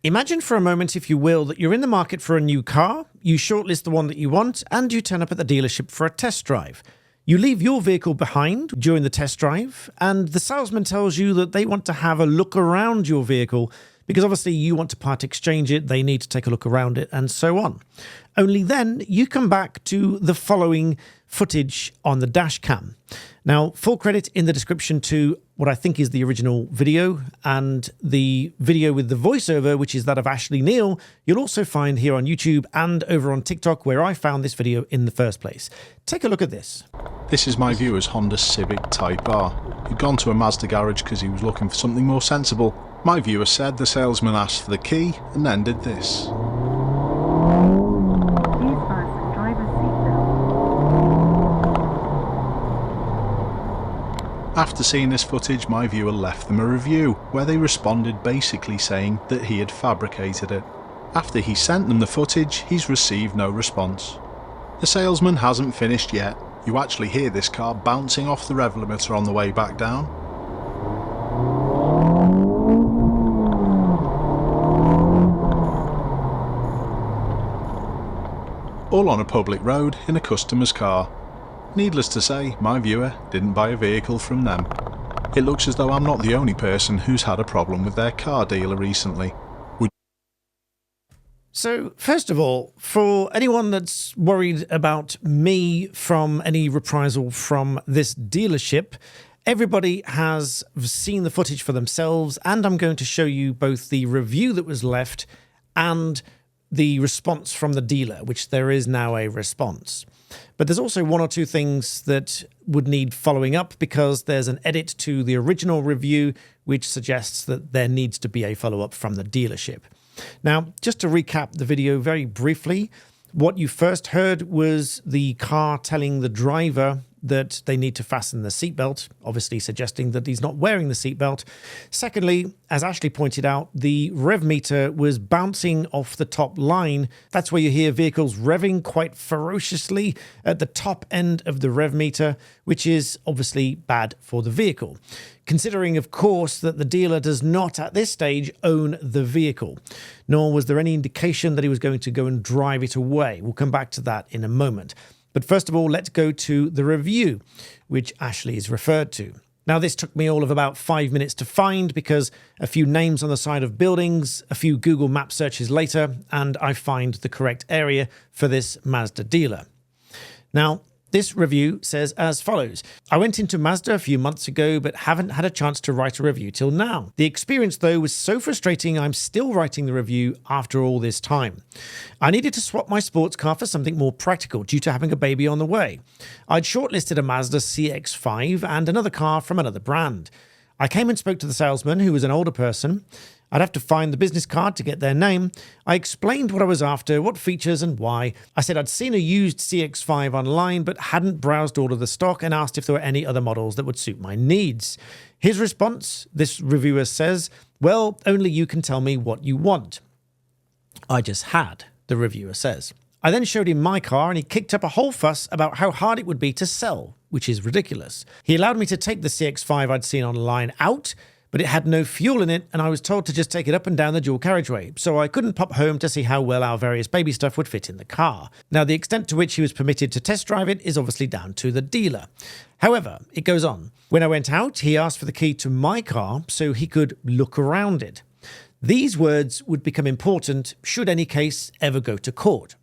Imagine for a moment, if you will, that you're in the market for a new car, you shortlist the one that you want, and you turn up at the dealership for a test drive. You leave your vehicle behind during the test drive, and the salesman tells you that they want to have a look around your vehicle because obviously you want to part exchange it, they need to take a look around it, and so on. Only then you come back to the following footage on the dash cam. Now, full credit in the description to what I think is the original video and the video with the voiceover, which is that of Ashley Neal, you'll also find here on YouTube and over on TikTok, where I found this video in the first place. Take a look at this. This is my viewer's Honda Civic Type R. He'd gone to a Mazda garage because he was looking for something more sensible. My viewer said the salesman asked for the key and then did this. After seeing this footage, my viewer left them a review, where they responded basically saying that he had fabricated it. After he sent them the footage, he's received no response. The salesman hasn't finished yet. You actually hear this car bouncing off the rev limiter on the way back down. All on a public road in a customer's car. Needless to say, my viewer didn't buy a vehicle from them. It looks as though I'm not the only person who's had a problem with their car dealer recently. So, first of all, for anyone that's worried about me from any reprisal from this dealership, everybody has seen the footage for themselves, and I'm going to show you both the review that was left and the response from the dealer, which there is now a response. But there's also one or two things that would need following up, because there's an edit to the original review which suggests that there needs to be a follow-up from the dealership. Now, just to recap the video very briefly, what you first heard was the car telling the driver that they need to fasten the seatbelt, obviously suggesting that he's not wearing the seatbelt. Secondly, as Ashley pointed out, the rev meter was bouncing off the top line. That's where you hear vehicles revving quite ferociously at the top end of the rev meter, which is obviously bad for the vehicle. Considering, of course, that the dealer does not at this stage own the vehicle, nor was there any indication that he was going to go and drive it away. We'll come back to that in a moment. But first of all, let's go to the review, which Ashley is referred to. Now, this took me all of about 5 minutes to find, because a few names on the side of buildings, a few Google Map searches later, and I find the correct area for this Mazda dealer. Now, this review says as follows. I went into Mazda a few months ago, but haven't had a chance to write a review till now. The experience, though, was so frustrating I'm still writing the review after all this time. I needed to swap my sports car for something more practical due to having a baby on the way. I'd shortlisted a Mazda CX-5 and another car from another brand. I came and spoke to the salesman, who was an older person. I'd have to find the business card to get their name. I explained what I was after, what features and why. I said I'd seen a used CX-5 online but hadn't browsed all of the stock, and asked if there were any other models that would suit my needs. His response, this reviewer says, well, only you can tell me what you want. I just had, the reviewer says. I then showed him my car and he kicked up a whole fuss about how hard it would be to sell, which is ridiculous. He allowed me to take the CX-5 I'd seen online out, but it had no fuel in it, and I was told to just take it up and down the dual carriageway, so I couldn't pop home to see how well our various baby stuff would fit in the car. Now, the extent to which he was permitted to test drive it is obviously down to the dealer. However, it goes on. When I went out, he asked for the key to my car so he could look around it. These words would become important should any case ever go to court.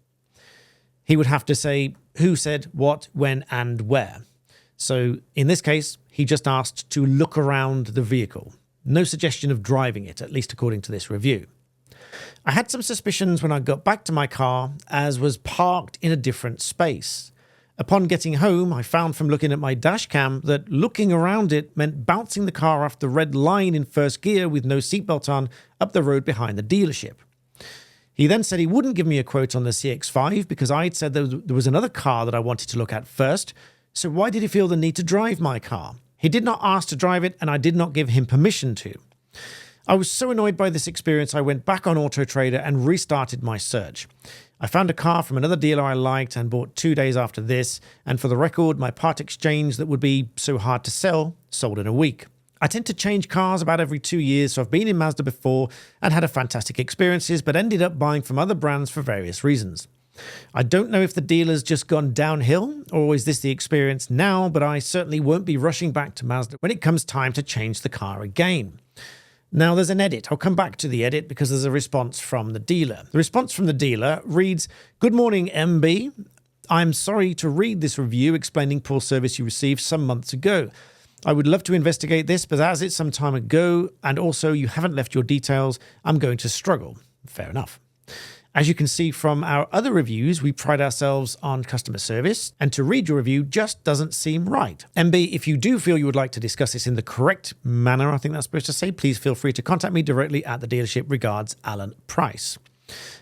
He would have to say who said what, when, and where. So in this case, he just asked to look around the vehicle. No suggestion of driving it, at least according to this review. I had some suspicions when I got back to my car, as was parked in a different space. Upon getting home, I found from looking at my dash cam that looking around it meant bouncing the car off the red line in first gear with no seatbelt on up the road behind the dealership. He then said he wouldn't give me a quote on the CX-5 because I'd said there was another car that I wanted to look at first. So why did he feel the need to drive my car? He did not ask to drive it, and I did not give him permission to. I was so annoyed by this experience, I went back on Auto Trader and restarted my search. I found a car from another dealer I liked and bought 2 days after this, and for the record, my part exchange that would be so hard to sell sold in a week. I tend to change cars about every 2 years, so I've been in Mazda before and had a fantastic experiences, but ended up buying from other brands for various reasons. I don't know if the dealer's just gone downhill, or is this the experience now, but I certainly won't be rushing back to Mazda when it comes time to change the car again. Now there's an edit. I'll come back to the edit because there's a response from the dealer. The response from the dealer reads, "Good morning, MB. I'm sorry to read this review explaining poor service you received some months ago. I would love to investigate this, but as it's some time ago, and also you haven't left your details, I'm going to struggle." Fair enough. As you can see from our other reviews, we pride ourselves on customer service, and to read your review just doesn't seem right. MB, if you do feel you would like to discuss this in the correct manner, I think that's supposed to say, please feel free to contact me directly at the dealership. Regards, Alan Price.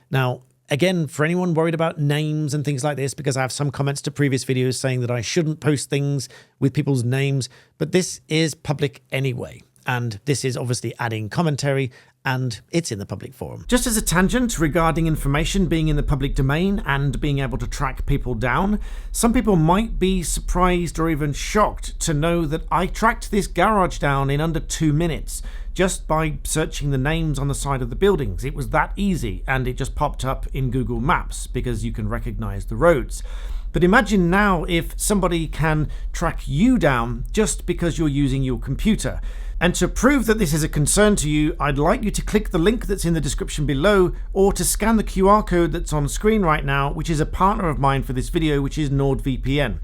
Now, again, for anyone worried about names and things like this, because I have some comments to previous videos saying that I shouldn't post things with people's names, but this is public anyway. And this is obviously adding commentary, and it's in the public forum. Just as a tangent regarding information being in the public domain and being able to track people down, some people might be surprised or even shocked to know that I tracked this garage down in under 2 minutes just by searching the names on the side of the buildings. It was that easy, and it just popped up in Google Maps because you can recognize the roads. But imagine now if somebody can track you down just because you're using your computer. And to prove that this is a concern to you, I'd like you to click the link that's in the description below, or to scan the QR code that's on screen right now, which is a partner of mine for this video, which is NordVPN.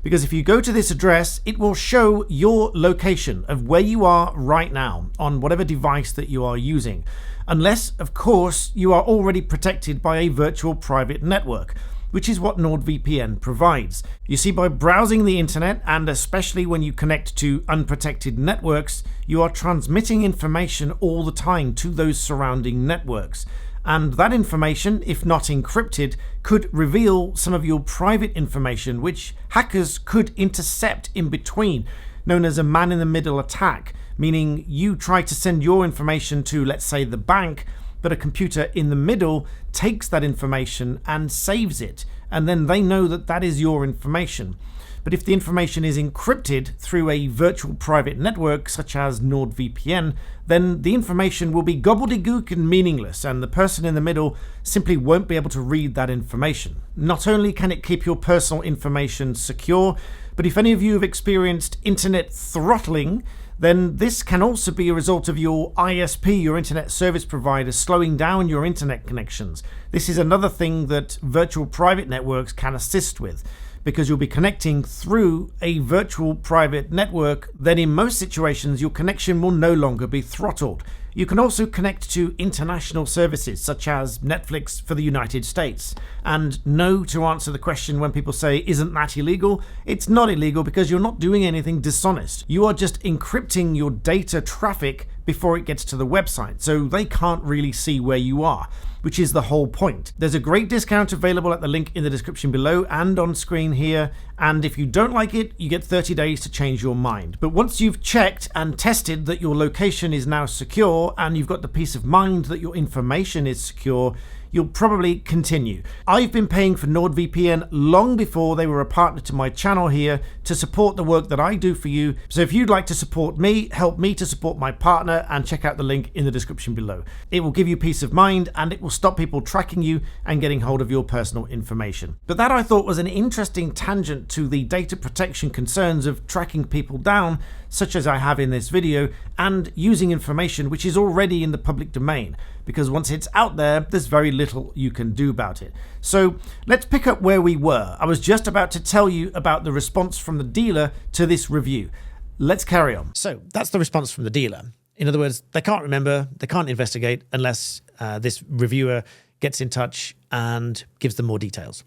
Because if you go to this address, it will show your location of where you are right now on whatever device that you are using. Unless, of course, you are already protected by a virtual private network, which is what NordVPN provides. You see, by browsing the internet, and especially when you connect to unprotected networks, you are transmitting information all the time to those surrounding networks. And that information, if not encrypted, could reveal some of your private information, which hackers could intercept in between, known as a man-in-the-middle attack, meaning you try to send your information to, let's say, the bank, but a computer in the middle takes that information and saves it, and then they know that that is your information. But if the information is encrypted through a virtual private network such as NordVPN, then the information will be gobbledygook and meaningless, and the person in the middle simply won't be able to read that information. Not only can it keep your personal information secure, but if any of you have experienced internet throttling, then this can also be a result of your ISP, your internet service provider, slowing down your internet connections. This is another thing that virtual private networks can assist with, because you'll be connecting through a virtual private network. Then in most situations, your connection will no longer be throttled. You can also connect to international services such as Netflix for the United States. And no, to answer the question when people say, isn't that illegal? It's not illegal because you're not doing anything dishonest. You are just encrypting your data traffic before it gets to the website, so they can't really see where you are, which is the whole point. There's a great discount available at the link in the description below and on screen here, and if you don't like it, you get 30 days to change your mind. But once you've checked and tested that your location is now secure and you've got the peace of mind that your information is secure, you'll probably continue. I've been paying for NordVPN long before they were a partner to my channel here to support the work that I do for you. So if you'd like to support me, help me to support my partner, and check out the link in the description below. It will give you peace of mind, and it will stop people tracking you and getting hold of your personal information. But that, I thought, was an interesting tangent to the data protection concerns of tracking people down, such as I have in this video, and using information which is already in the public domain, because once it's out there, there's very little you can do about it. So let's pick up where we were. I was just about to tell you about the response from the dealer to this review. Let's carry on. So that's the response from the dealer. In other words, they can't remember, they can't investigate unless this reviewer gets in touch and gives them more details.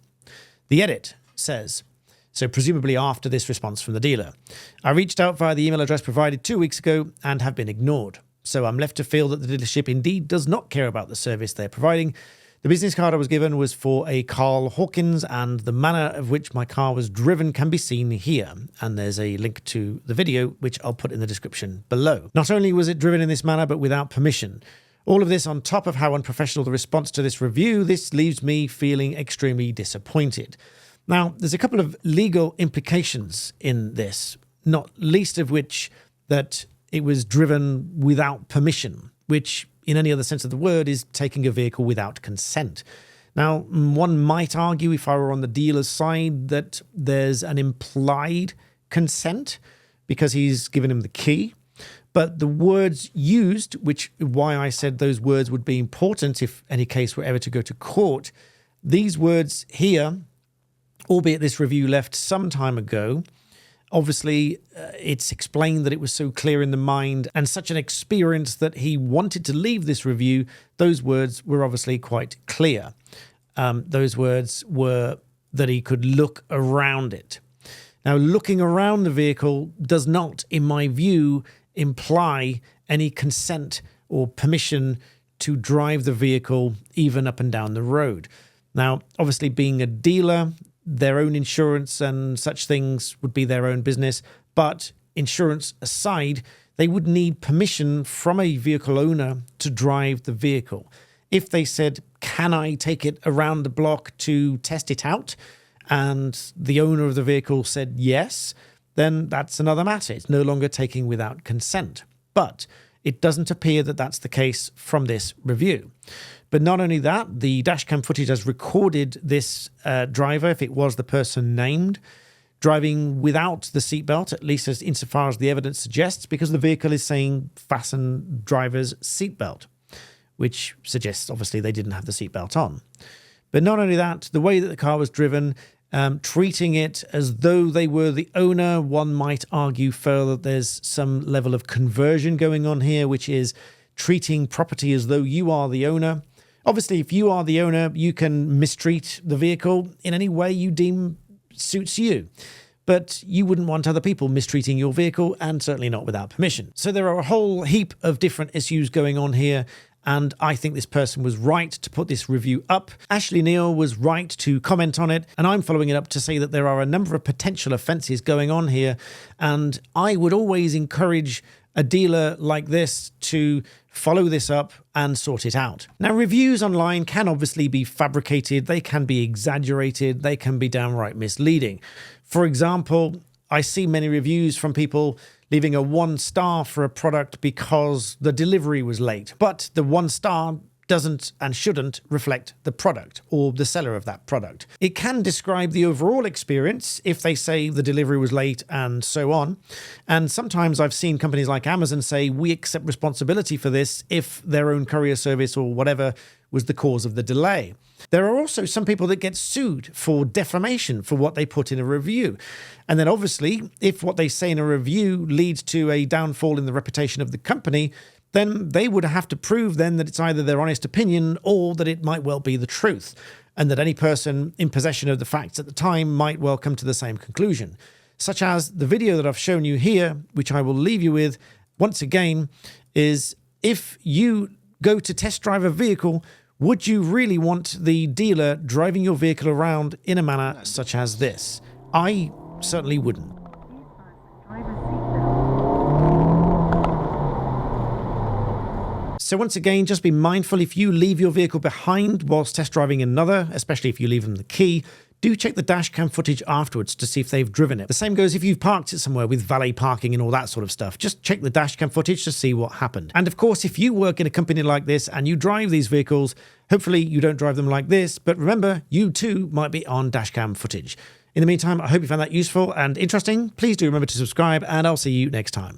The edit says, so presumably after this response from the dealer, I reached out via the email address provided 2 weeks ago and have been ignored. So I'm left to feel that the dealership indeed does not care about the service they're providing. The business card I was given was for a Carl Hawkins, and the manner of which my car was driven can be seen here. And there's a link to the video, which I'll put in the description below. Not only was it driven in this manner, but without permission. All of this on top of how unprofessional the response to this review, this leaves me feeling extremely disappointed. Now, there's a couple of legal implications in this, not least of which that it was driven without permission, which in any other sense of the word is taking a vehicle without consent. Now, one might argue, if I were on the dealer's side, that there's an implied consent because he's given him the key. But the words used, which why I said those words would be important if any case were ever to go to court, these words here, albeit this review left some time ago, obviously it's explained that it was so clear in the mind and such an experience that he wanted to leave this review. Those words were obviously quite clear. Those words were that he could look around it. Now, looking around the vehicle does not, in my view, imply any consent or permission to drive the vehicle even up and down the road. Now, obviously, being a dealer, their own insurance and such things would be their own business. But insurance aside, they would need permission from a vehicle owner to drive the vehicle. If they said, can I take it around the block to test it out? And the owner of the vehicle said yes, then that's another matter. It's no longer taking without consent. But it doesn't appear that that's the case from this review. But not only that, the dashcam footage has recorded this driver, if it was the person named, driving without the seatbelt, at least as insofar as the evidence suggests, because the vehicle is saying fasten driver's seatbelt, which suggests obviously they didn't have the seatbelt on. But not only that, the way that the car was driven, treating it as though they were the owner, one might argue further that there's some level of conversion going on here, which is treating property as though you are the owner. Obviously, if you are the owner, you can mistreat the vehicle in any way you deem suits you. But you wouldn't want other people mistreating your vehicle, and certainly not without permission. So there are a whole heap of different issues going on here, and I think this person was right to put this review up. Ashley Neal was right to comment on it, and I'm following it up to say that there are a number of potential offences going on here, and I would always encourage a dealer like this to follow this up and sort it out. Now, reviews online can obviously be fabricated, they can be exaggerated, they can be downright misleading. For example, I see many reviews from people leaving a 1 star for a product because the delivery was late, but the 1 star doesn't and shouldn't reflect the product or the seller of that product. It can describe the overall experience if they say the delivery was late and so on. And sometimes I've seen companies like Amazon say, we accept responsibility for this if their own courier service or whatever was the cause of the delay. There are also some people that get sued for defamation for what they put in a review. And then obviously, if what they say in a review leads to a downfall in the reputation of the company, then they would have to prove then that it's either their honest opinion or that it might well be the truth, and that any person in possession of the facts at the time might well come to the same conclusion. Such as the video that I've shown you here, which I will leave you with once again, is if you go to test drive a vehicle, would you really want the dealer driving your vehicle around in a manner such as this? I certainly wouldn't. So once again, just be mindful if you leave your vehicle behind whilst test driving another, especially if you leave them the key, do check the dash cam footage afterwards to see if they've driven it. The same goes if you've parked it somewhere with valet parking and all that sort of stuff. Just check the dash cam footage to see what happened. And of course, if you work in a company like this and you drive these vehicles, hopefully you don't drive them like this, but remember, you too might be on dash cam footage. In the meantime, I hope you found that useful and interesting. Please do remember to subscribe, and I'll see you next time.